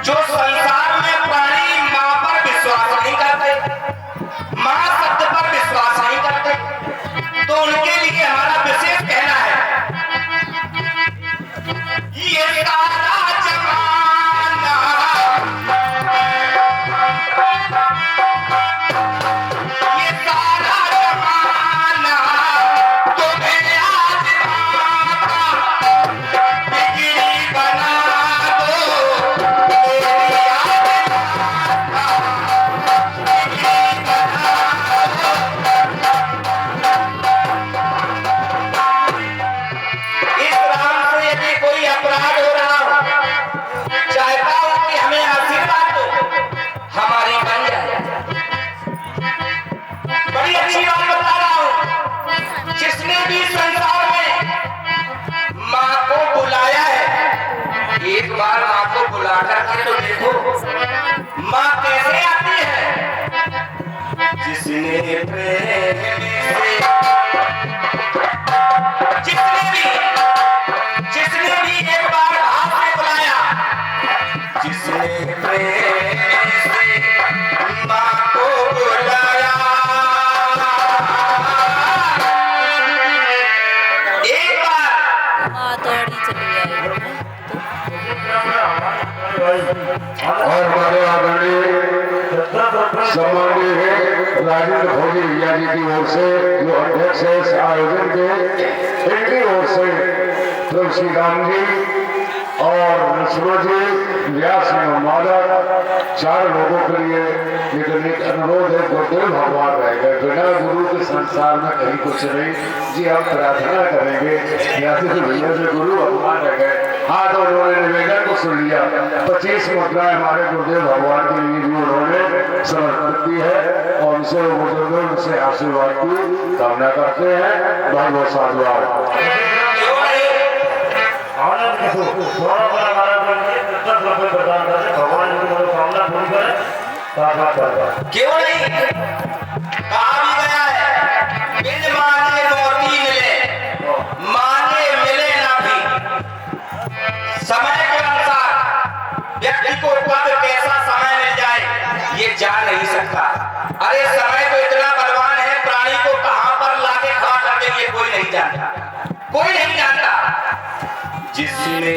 जो संसार में प्राणी माँ पर विश्वास नहीं करते, माँ शब्द पर विश्वास नहीं करते, तो उनके लिए हमारा विशेष कहना है, ये सारा जमाना, ये सारा जमाना तुम्हें आजमाता, बिगड़ी बना बुला करके तो देखो माँ कैसे आती है। जिसने प्रेम से जिसने भी एक बार हाथ में बुलाया, जिसने प्रेम से माँ को बुलाया, एक बार माँ दौड़ी चली आई। और हमारे आदरणीय सम्माननीय राजेंद्र भोगी भैया जी की ओर से जो अध्यक्ष है इस आयोजन के, इनकी ओर से प्रभु श्री राम जी और नरसिम्हा जी, व्यास सिंह माला, चार लोगों के लिए लेकिन एक अनुरोध है, गुरुदेव भगवान रह गए, बिना गुरु के संसार में कहीं कुछ नहीं जी। हम प्रार्थना करेंगे भैया से गुरु भगवान रह गए, हाथ और उन्होंने निवेदन को सुन लिया। 25 मुद्राएं हमारे गुरुदेव भगवान के लिए भी उन्होंने समर्पित की है और उनसे बुजुर्गों उनसे आशीर्वाद की कामना करते हैं। बहुत बहुत साधुवाद। भगवान की मनोकामना पूरी करे। क्यों नहीं कहा भी गया है, बिन मांगे मोती मिले, मांगे मिले ना भी। समय के अनुसार व्यक्ति को कब कैसा समय मिल जाए ये जान नहीं सकता। अरे समय तो इतना बलवान है, प्राणी को कहां पर लाके खड़ा कर देंगे कोई नहीं जानता, कोई नहीं जानता। जिसने